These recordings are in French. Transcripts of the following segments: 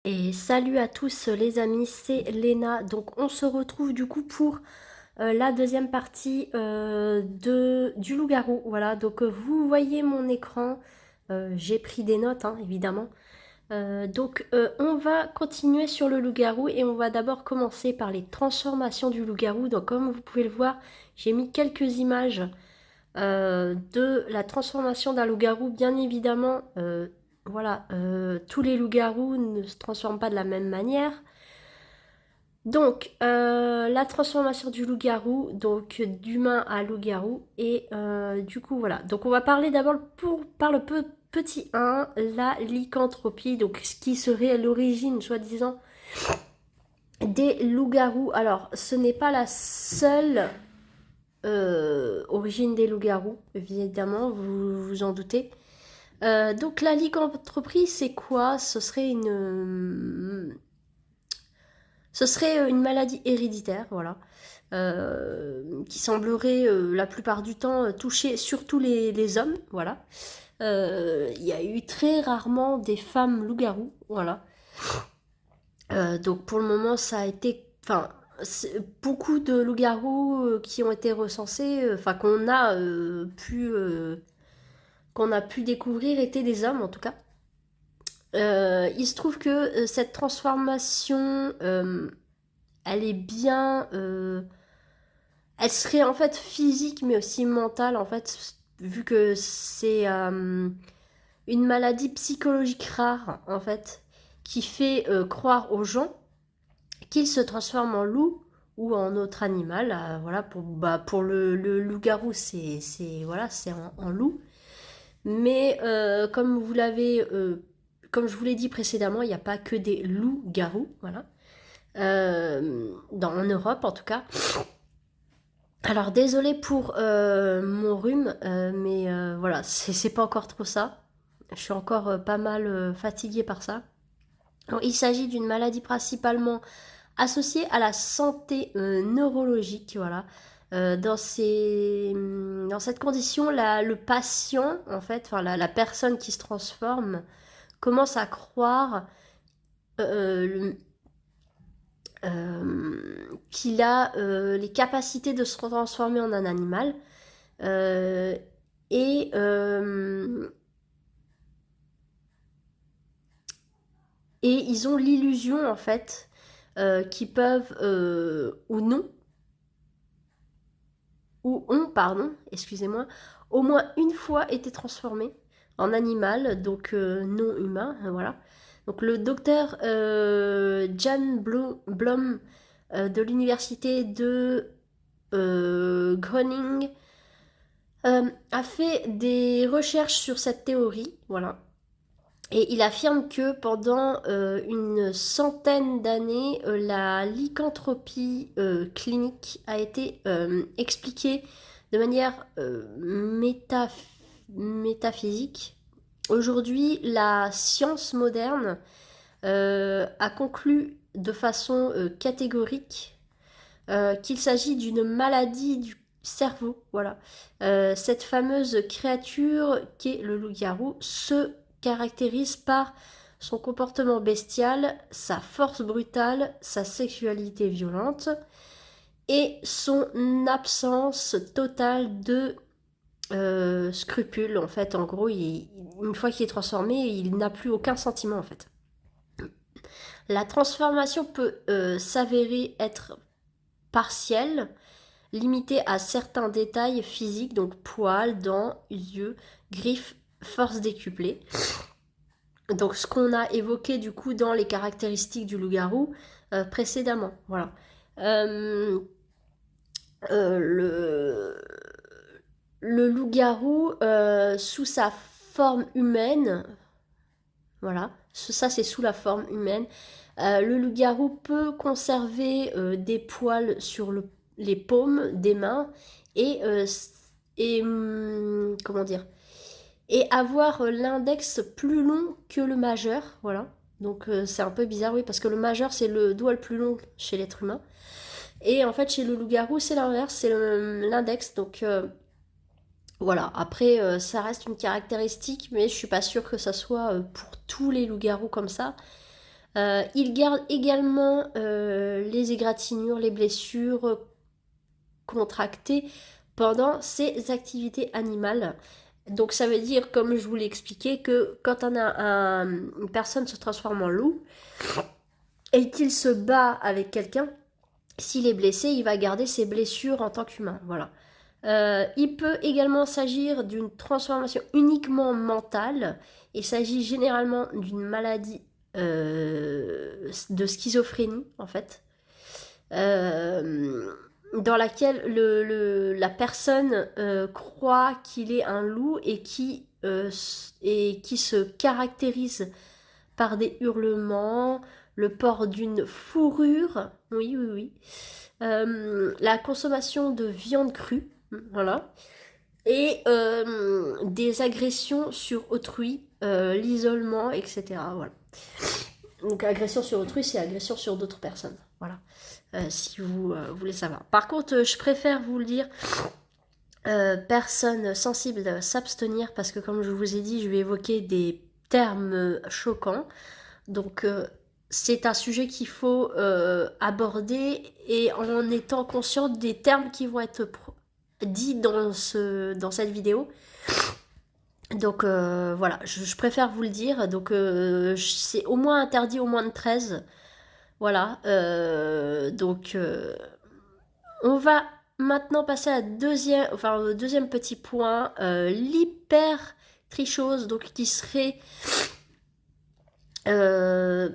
Et salut à tous les amis, c'est Léna. Donc on se retrouve du coup pour la deuxième partie du loup-garou. Voilà, donc vous voyez mon écran, j'ai pris des notes hein, évidemment. On va continuer sur le loup-garou et on va d'abord commencer par les transformations du loup-garou. Donc comme vous pouvez le voir, j'ai mis quelques images de la transformation d'un loup-garou. Bien évidemment, voilà, tous les loups-garous ne se transforment pas de la même manière. Donc, la transformation du loup-garou, donc d'humain à loup-garou. Et du coup, voilà. Donc, on va parler d'abord par le petit 1, la lycanthropie, donc ce qui serait à l'origine, soi-disant, des loups-garous. Alors, ce n'est pas la seule origine des loups-garous, évidemment, vous vous en doutez. Donc la lycanthropie, c'est quoi? Ce serait une maladie héréditaire, voilà, qui semblerait la plupart du temps toucher surtout les hommes, voilà. Il y a eu très rarement des femmes loups-garous, voilà. Donc pour le moment, ça a été, enfin, beaucoup de loups-garous qui ont été recensés, enfin qu'on a pu découvrir étaient des hommes en tout cas. Il se trouve que cette transformation, elle est bien, elle serait en fait physique mais aussi mentale en fait, vu que c'est une maladie psychologique rare en fait, qui fait croire aux gens qu'ils se transforment en loup ou en autre animal. Voilà, pour le loup-garou, voilà, c'est en loup. Mais comme je vous l'ai dit précédemment, il n'y a pas que des loups-garous, voilà. En Europe en tout cas. Alors désolé pour mon rhume, mais voilà, c'est pas encore trop ça. Je suis encore pas mal fatiguée par ça. Alors, il s'agit d'une maladie principalement associée à la santé neurologique, voilà. Dans cette condition, le patient, en fait, enfin la personne qui se transforme, commence à croire euh, qu'il a les capacités de se transformer en un animal. Euh, et, euh, et ils ont l'illusion, en fait, qu'ils peuvent, ou non, ou ont, pardon, excusez-moi, au moins une fois été transformés en animal, donc non humain, voilà. Donc le docteur Jan Blom de l'université de Groningen a fait des recherches sur cette théorie, voilà. Et il affirme que pendant une centaine d'années, la lycanthropie clinique a été expliquée de manière métaphysique. Aujourd'hui, la science moderne a conclu de façon catégorique qu'il s'agit d'une maladie du cerveau. Voilà. Cette fameuse créature qu'est le loup-garou se caractérise par son comportement bestial, sa force brutale, sa sexualité violente et son absence totale de scrupules. En fait, en gros, une fois qu'il est transformé, il n'a plus aucun sentiment en fait. La transformation peut s'avérer être partielle, limité à certains détails physiques, donc poils, dents, yeux, griffes, force décuplée. Donc ce qu'on a évoqué du coup dans les caractéristiques du loup-garou précédemment. Voilà. Euh, le le loup-garou sous sa forme humaine, voilà, ça c'est sous la forme humaine. Le loup-garou peut conserver des poils sur les paumes des mains et, comment dire, et avoir l'index plus long que le majeur, voilà. Donc c'est un peu bizarre, oui, parce que le majeur c'est le doigt le plus long chez l'être humain. Et en fait chez le loup-garou c'est l'inverse, c'est l'index. Donc voilà, après ça reste une caractéristique, mais je suis pas sûre que ça soit pour tous les loups-garous comme ça. Il garde également les égratignures, les blessures contractées pendant ses activités animales. Donc ça veut dire, comme je vous l'ai expliqué, que quand une personne se transforme en loup et qu'il se bat avec quelqu'un, s'il est blessé, il va garder ses blessures en tant qu'humain. Voilà. Il peut également s'agir d'une transformation uniquement mentale. Il s'agit généralement d'une maladie de schizophrénie, en fait, dans laquelle la personne croit qu'il est un loup et qui se caractérise par des hurlements, le port d'une fourrure, oui, oui, oui, la consommation de viande crue, voilà, et des agressions sur autrui, l'isolement, etc. Voilà. Donc agression sur autrui, c'est agression sur d'autres personnes. Voilà. Si vous voulez savoir. Par contre, je préfère vous le dire, personnes sensibles s'abstenir parce que comme je vous ai dit, je vais évoquer des termes choquants. Donc c'est un sujet qu'il faut aborder et en étant conscient des termes qui vont être dits dans cette vidéo. Donc voilà, je préfère vous le dire. Donc c'est au moins interdit au moins de 13. Voilà. Donc on va maintenant passer au deuxième petit point, l'hypertrichose, donc qui serait une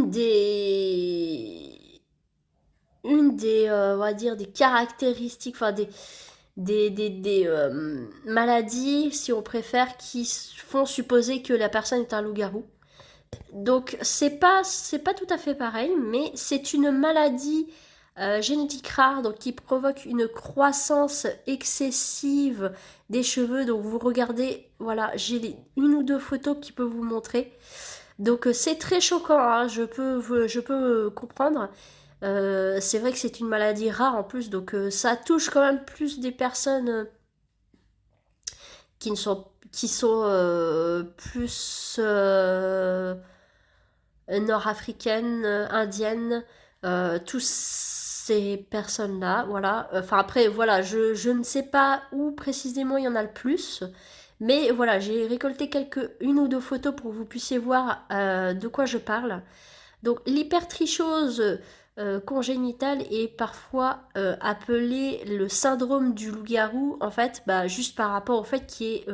des on va dire des caractéristiques, enfin des maladies, si on préfère, qui font supposer que la personne est un loup-garou. Donc c'est pas tout à fait pareil, mais c'est une maladie génétique rare, donc qui provoque une croissance excessive des cheveux. Donc vous regardez, voilà, j'ai une ou deux photos qui peuvent vous montrer. Donc c'est très choquant, hein, je peux comprendre. C'est vrai que c'est une maladie rare en plus, donc ça touche quand même plus des personnes qui sont plus nord-africaines, indiennes, tous ces personnes-là, voilà. Enfin après, voilà, je ne sais pas où précisément il y en a le plus, mais voilà, j'ai récolté une ou deux photos pour que vous puissiez voir de quoi je parle. Donc l'hypertrichose congénitale est parfois appelée le syndrome du loup-garou, en fait, bah, juste par rapport au fait qu'il y ait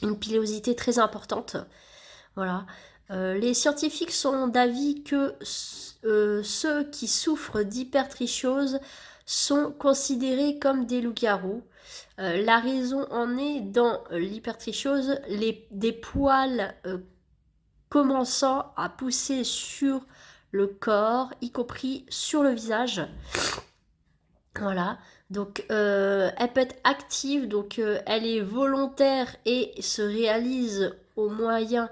une pilosité très importante. Voilà. Les scientifiques sont d'avis que ceux qui souffrent d'hypertrichose sont considérés comme des loups-garous. La raison en est dans l'hypertrichose, des poils commençant à pousser sur le corps, y compris sur le visage. Voilà, donc elle peut être active, donc elle est volontaire et se réalise au moyen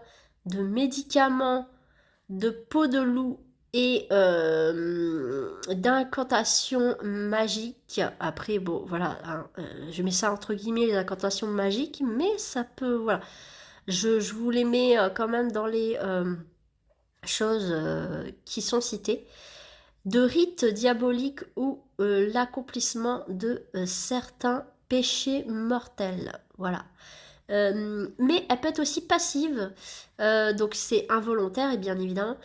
de médicaments, de peau de loup et d'incantations magiques. Après, bon, voilà, hein, je mets ça entre guillemets, les incantations magiques, mais ça peut, voilà. Je vous les mets quand même dans les choses qui sont citées, de rites diaboliques ou l'accomplissement de certains péchés mortels. Voilà. Mais elle peut être aussi passive, donc c'est involontaire et bien évidemment.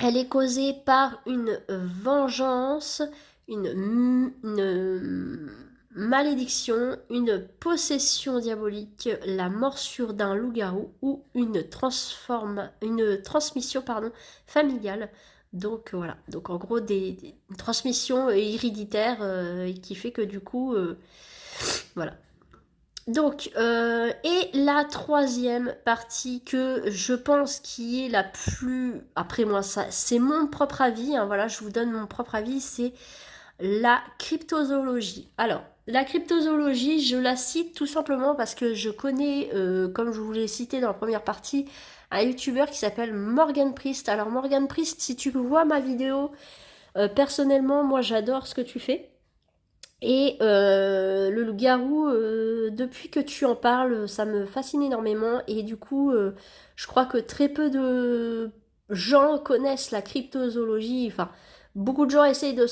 Elle est causée par une vengeance, une malédiction, une possession diabolique, la morsure d'un loup-garou ou une transmission familiale. Donc voilà, donc en gros une transmission héréditaire qui fait que du coup, voilà. Donc, et la troisième partie que je pense qui est la plus... Après moi, ça, c'est mon propre avis, hein, voilà, je vous donne mon propre avis, c'est la cryptozoologie. Alors, la cryptozoologie, je la cite tout simplement parce que je connais, comme je vous l'ai cité dans la première partie, un youtubeur qui s'appelle Morgan Priest. Alors Morgan Priest, si tu vois ma vidéo, personnellement, moi j'adore ce que tu fais. Et le loup-garou depuis que tu en parles, ça me fascine énormément et du coup, je crois que très peu de gens connaissent la cryptozoologie. Enfin, beaucoup de gens essayent de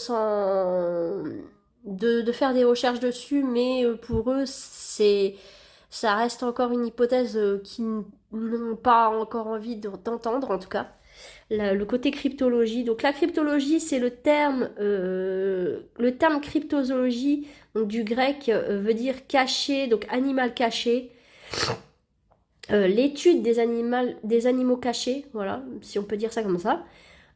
faire des recherches dessus, mais pour eux, ça reste encore une hypothèse qu'ils n'ont pas encore envie d'entendre, en tout cas. Le côté cryptologie. Donc la cryptologie, c'est le terme cryptozoologie, donc du grec, veut dire caché, donc animal caché. L'étude des animaux cachés, voilà, si on peut dire ça comme ça.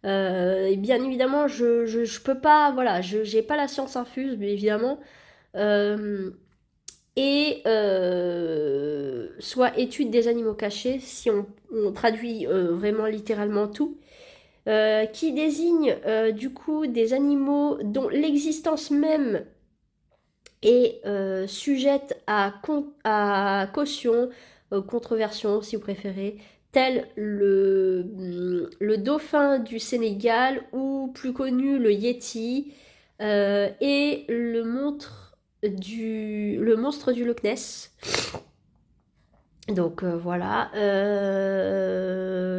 Et bien évidemment, je peux pas, voilà, j'ai pas la science infuse, mais évidemment. Euh, soit étude des animaux cachés, si on traduit vraiment littéralement tout, qui désigne du coup des animaux dont l'existence même est sujette à caution, controversion si vous préférez, tel le dauphin du Sénégal ou plus connu le Yéti et le monstre du Loch Ness. Donc voilà,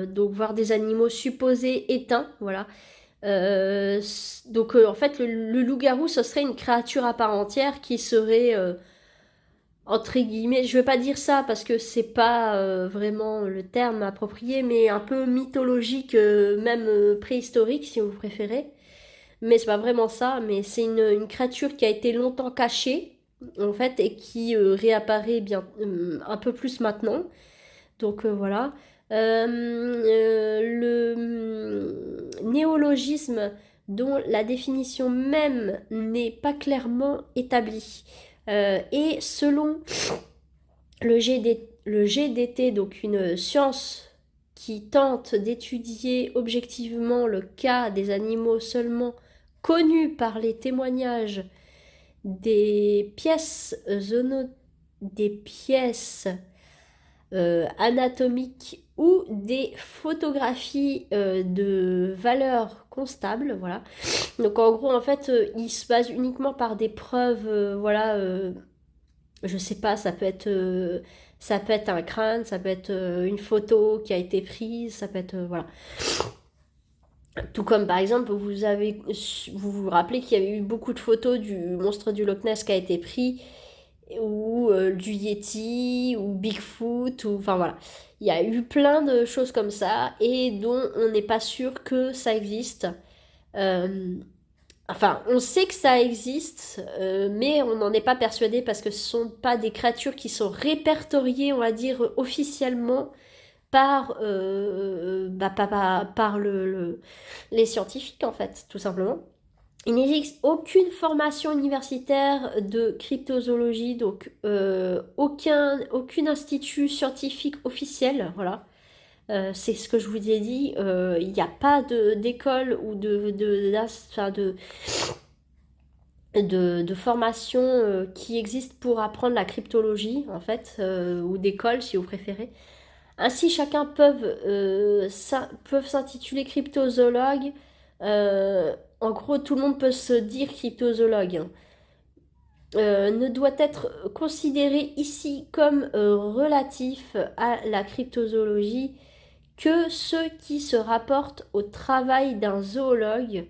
donc voir des animaux supposés éteints, voilà. Donc en fait le loup-garou ce serait une créature à part entière qui serait entre guillemets, je veux pas dire ça parce que c'est pas vraiment le terme approprié, mais un peu mythologique, même préhistorique si vous préférez. Mais c'est pas vraiment ça, mais c'est une créature qui a été longtemps cachée en fait et qui réapparaît bien un peu plus maintenant. Donc voilà. Le néologisme dont la définition même n'est pas clairement établie. Et selon le GDT, donc une science qui tente d'étudier objectivement le cas des animaux seulement connus par les témoignages des pièces anatomiques ou des photographies de valeur constable, voilà. Donc en gros, en fait, il se base uniquement par des preuves, voilà, je sais pas, ça peut être un crâne, ça peut être une photo qui a été prise, ça peut être, voilà. Tout comme par exemple, vous vous rappelez qu'il y avait eu beaucoup de photos du monstre du Loch Ness qui a été pris, ou du Yeti, ou Bigfoot, ou enfin voilà. Il y a eu plein de choses comme ça, et dont on n'est pas sûr que ça existe. Euh, enfin, on sait que ça existe, mais on n'en est pas persuadé parce que ce sont pas des créatures qui sont répertoriées, on va dire, officiellement par les scientifiques, en fait, tout simplement. Il n'existe aucune formation universitaire de cryptozoologie, donc aucun institut scientifique officiel, voilà. C'est ce que je vous ai dit, il n'y a pas d'école ou de formation qui existe pour apprendre la cryptologie, en fait, ou d'école si vous préférez. Ainsi, chacun peuvent s'intituler cryptozoologue. En gros, tout le monde peut se dire cryptozoologue, hein. Ne doit être considéré ici comme relatif à la cryptozoologie que ceux qui se rapportent au travail d'un zoologue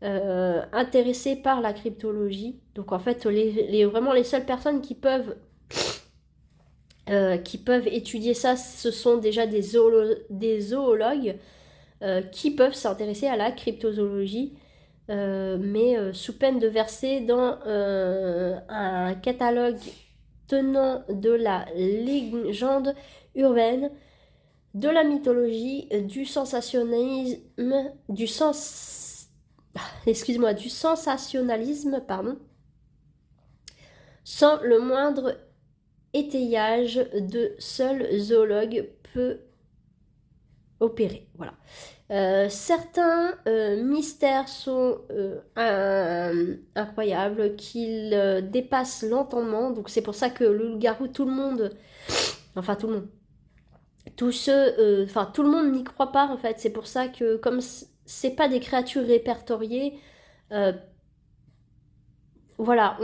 intéressé par la cryptologie. Donc en fait, vraiment les seules personnes qui peuvent étudier ça, ce sont déjà des zoologues qui peuvent s'intéresser à la cryptozoologie, mais sous peine de verser dans un catalogue tenant de la légende urbaine, de la mythologie, du sensationnalisme, du sensationnalisme, pardon, sans le moindre étayage de seul zoologue peut opérer. Voilà. Certains mystères sont incroyables, qu'ils dépassent l'entendement. Donc c'est pour ça que le loup-garou, tout le monde, tout le monde, tout le monde n'y croit pas en fait. C'est pour ça que comme c'est pas des créatures répertoriées, euh, voilà,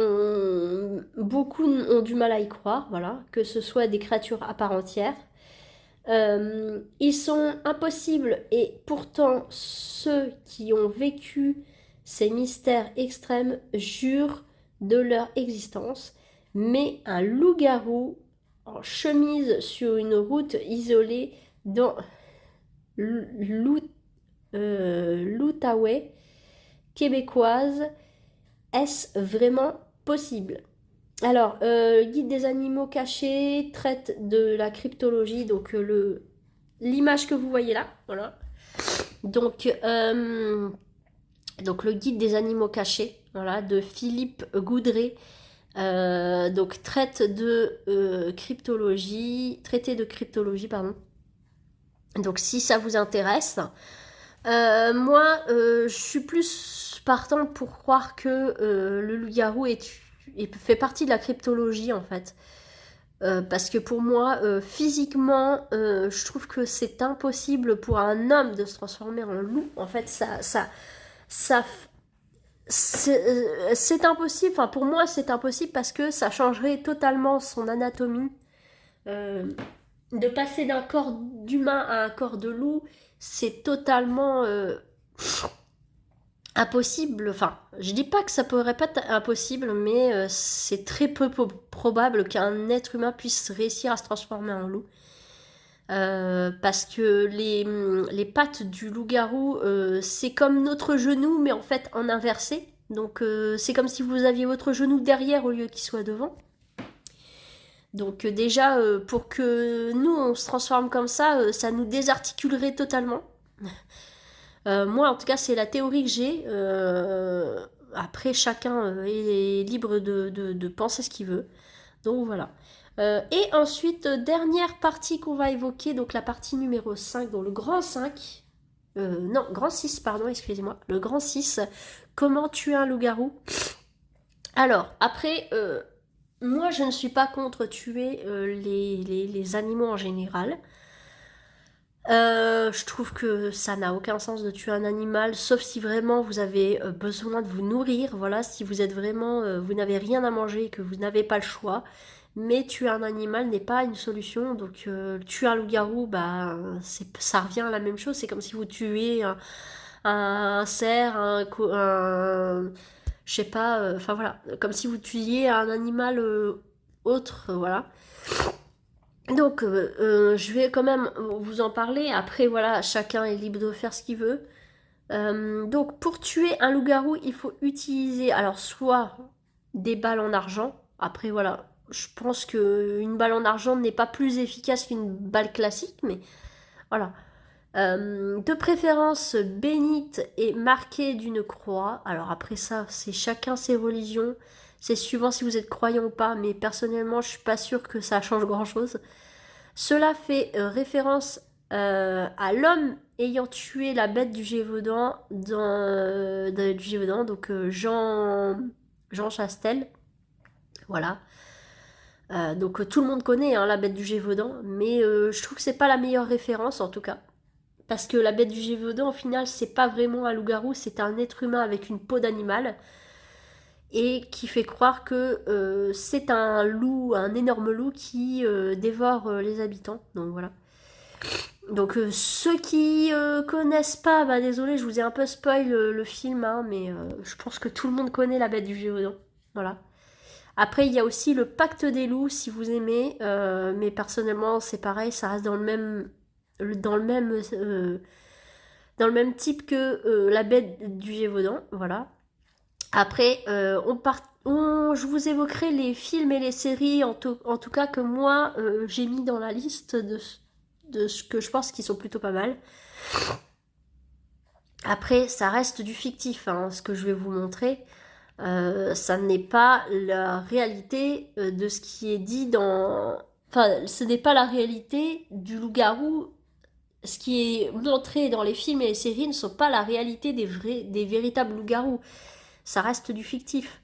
beaucoup ont du mal à y croire, voilà, que ce soit des créatures à part entière. Ils sont impossibles et pourtant ceux qui ont vécu ces mystères extrêmes jurent de leur existence. Mais un loup-garou en chemise sur une route isolée dans l'Outaouais québécoise, est-ce vraiment possible? Alors, Guide des animaux cachés traite de la cryptologie, donc l'image que vous voyez là, voilà. Donc, donc le Guide des animaux cachés, voilà, de Philippe Goudré, donc traité de cryptologie, pardon. Donc si ça vous intéresse, moi, je suis plus partante pour croire que le loup-garou fait partie de la cryptologie en fait. Parce que pour moi, physiquement, je trouve que c'est impossible pour un homme de se transformer en loup. En fait, ça, c'est impossible. Enfin, pour moi, c'est impossible parce que ça changerait totalement son anatomie. Euh, de passer d'un corps d'humain à un corps de loup, c'est totalement impossible. Enfin, je dis pas que ça pourrait pas être impossible, mais c'est très peu probable qu'un être humain puisse réussir à se transformer en loup. Parce que les pattes du loup-garou, c'est comme notre genou, mais en fait en inversé. Donc c'est comme si vous aviez votre genou derrière au lieu qu'il soit devant. Donc déjà, pour que nous, on se transforme comme ça nous désarticulerait totalement. Moi, en tout cas, c'est la théorie que j'ai. Après, chacun est libre de penser ce qu'il veut. Donc voilà. Et ensuite, dernière partie qu'on va évoquer, donc la partie numéro 5, donc le grand 5. Non, grand 6, pardon, excusez-moi. Le grand 6, comment tuer un loup-garou. Alors, après, moi, je ne suis pas contre tuer les animaux en général. Je trouve que ça n'a aucun sens de tuer un animal, sauf si vraiment vous avez besoin de vous nourrir, voilà, si vous êtes vraiment, vous n'avez rien à manger et que vous n'avez pas le choix. Mais tuer un animal n'est pas une solution, donc tuer un loup-garou, bah, ça revient à la même chose. C'est comme si vous tuez un cerf, je sais pas, enfin voilà, comme si vous tuiez un animal autre, voilà. Donc, je vais quand même vous en parler. Après, voilà, chacun est libre de faire ce qu'il veut. Donc, pour tuer un loup-garou, il faut utiliser, alors, soit des balles en argent. Après, voilà, je pense qu'une balle en argent n'est pas plus efficace qu'une balle classique, mais voilà. De préférence bénite et marquée d'une croix. Alors, après ça, c'est chacun ses religions. C'est suivant si vous êtes croyant ou pas, mais personnellement, je suis pas sûre que ça change grand-chose. Cela fait référence à l'homme ayant tué la bête du Gévaudan, du Gévaudan, donc Jean Chastel. Voilà. Donc tout le monde connaît hein, la bête du Gévaudan, mais je trouve que c'est pas la meilleure référence en tout cas. Parce que la bête du Gévaudan, au final, c'est pas vraiment un loup-garou, c'est un être humain avec une peau d'animal et qui fait croire que c'est un loup, un énorme loup qui dévore les habitants. Donc voilà. Donc ceux qui connaissent pas, bah désolé, je vous ai un peu spoil le film, hein, mais je pense que tout le monde connaît la bête du Gévaudan. Voilà. Après, il y a aussi le Pacte des loups, si vous aimez, mais personnellement, c'est pareil, ça reste dans le même, dans le même type que la bête du Gévaudan, voilà. Après, je vous évoquerai les films et les séries, en tout cas que moi, j'ai mis dans la liste de ce que je pense qui sont plutôt pas mal. Après, ça reste du fictif, hein, ce que je vais vous montrer. Ça n'est pas la réalité de ce qui est dit dans... Enfin, ce n'est pas la réalité du loup-garou. Ce qui est montré dans les films et les séries ne sont pas la réalité des véritables loups-garous. Ça reste du fictif.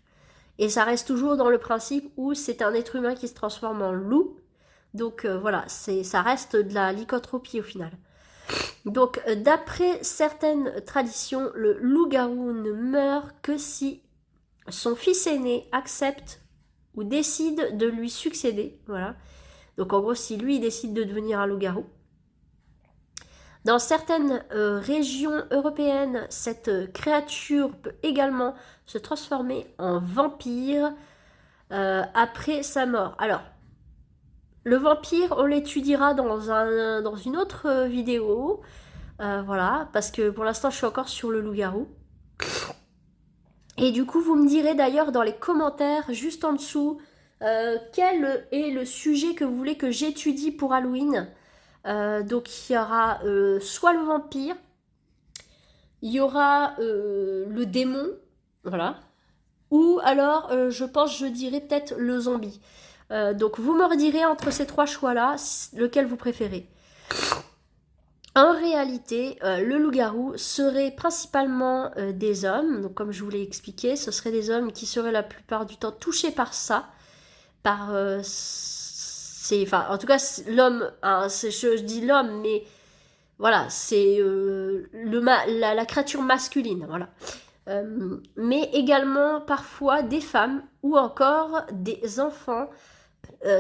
Et ça reste toujours dans le principe où c'est un être humain qui se transforme en loup. Donc voilà, ça reste de la lycanthropie au final. Donc d'après certaines traditions, le loup-garou ne meurt que si son fils aîné accepte ou décide de lui succéder. Voilà. Donc en gros, si lui il décide de devenir un loup-garou. Dans certaines régions européennes, cette créature peut également se transformer en vampire après sa mort. Alors, le vampire, on l'étudiera dans une autre vidéo. Voilà, parce que pour l'instant, je suis encore sur le loup-garou. Et du coup, vous me direz d'ailleurs dans les commentaires, juste en dessous, quel est le sujet que vous voulez que j'étudie pour Halloween. Donc, il y aura soit le vampire, il y aura le démon, voilà. Ou alors, je pense, je dirais peut-être le zombie. Donc, vous me redirez entre ces trois choix-là, lequel vous préférez. En réalité, le loup-garou serait principalement des hommes. Donc, comme je vous l'ai expliqué, ce seraient des hommes qui seraient la plupart du temps touchés par ça. Par. Enfin, en tout cas, l'homme. Hein, je dis l'homme, mais voilà, c'est la créature masculine. Voilà. Mais également parfois des femmes ou encore des enfants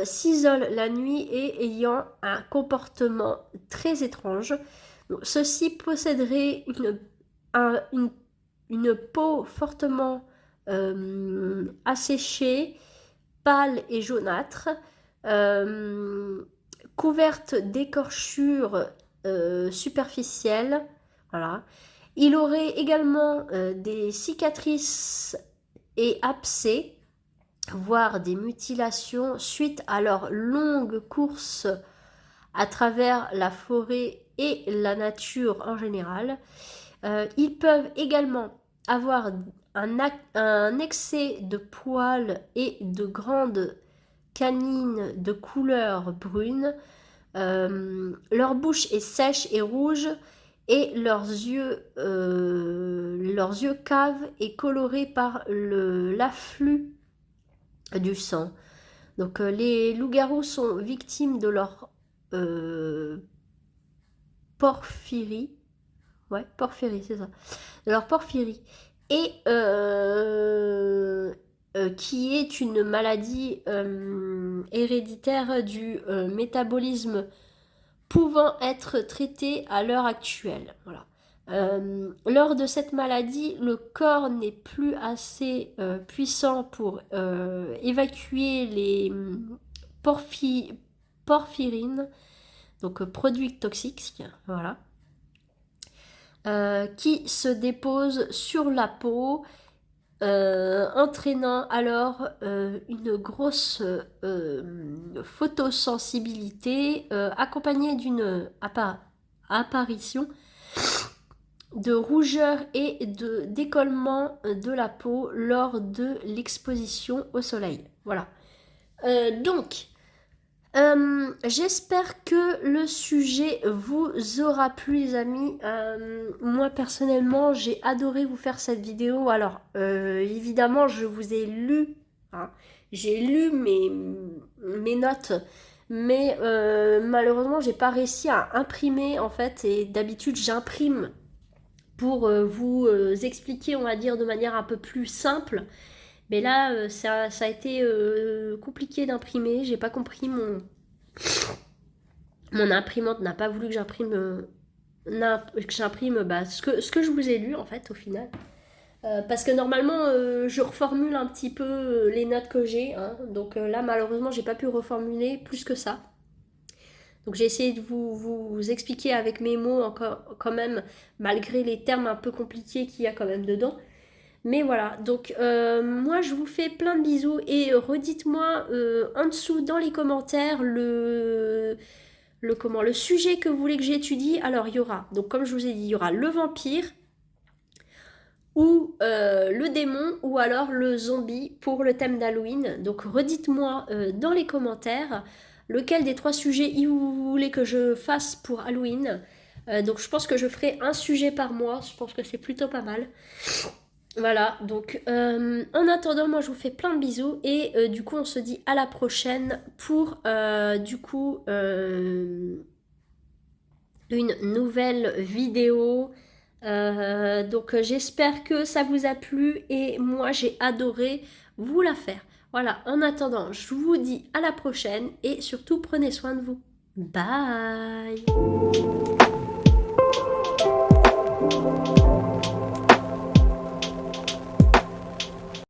s'isolent la nuit et ayant un comportement très étrange. Donc, ceux-ci posséderaient une peau fortement asséchée, pâle et jaunâtre, couverte d'écorchures superficielles. Voilà. Il aurait également des cicatrices et abcès, voire des mutilations suite à leur longue course à travers la forêt et la nature en général. Ils peuvent également avoir un excès de poils et de grandes canines de couleur brune. Leur bouche est sèche et rouge et leurs yeux caves et colorés par l'afflux du sang. Donc les loups-garous sont victimes de leur porphyrie. Ouais, porphyrie, c'est ça. De leur porphyrie. Et qui est une maladie héréditaire du métabolisme pouvant être traitée à l'heure actuelle. Voilà. Lors de cette maladie, le corps n'est plus assez puissant pour évacuer les porphyrines, donc produits toxiques, voilà, qui se déposent sur la peau, entraînant alors une grosse photosensibilité accompagnée d'une apparition de rougeur et de décollement de la peau lors de l'exposition au soleil. Voilà. Donc, j'espère que le sujet vous aura plu, les amis. Moi, personnellement, j'ai adoré vous faire cette vidéo. Alors, évidemment, je vous ai lu. Hein, j'ai lu mes notes. Mais malheureusement, j'ai pas réussi à imprimer, en fait. Et d'habitude, j'imprime pour vous expliquer, on va dire, de manière un peu plus simple. Mais là, ça a été compliqué d'imprimer. J'ai pas compris, mon imprimante n'a pas voulu que j'imprime ce que je vous ai lu, en fait, au final. Parce que normalement, je reformule un petit peu les notes que j'ai. Hein. Donc là, malheureusement, j'ai pas pu reformuler plus que ça. Donc j'ai essayé de vous expliquer avec mes mots encore, quand même, malgré les termes un peu compliqués qu'il y a quand même dedans. Mais voilà, donc moi je vous fais plein de bisous et redites-moi en dessous dans les commentaires le sujet que vous voulez que j'étudie. Alors il y aura, donc comme je vous ai dit, il y aura le vampire ou le démon ou alors le zombie pour le thème d'Halloween. Donc redites-moi dans les commentaires lequel des trois sujets vous voulez que je fasse pour Halloween. Donc je pense que je ferai un sujet par mois, je pense que c'est plutôt pas mal. Voilà, donc en attendant, moi je vous fais plein de bisous et du coup on se dit à la prochaine pour une nouvelle vidéo Donc j'espère que ça vous a plu et moi j'ai adoré vous la faire. Voilà, en attendant, je vous dis à la prochaine et surtout prenez soin de vous. Bye!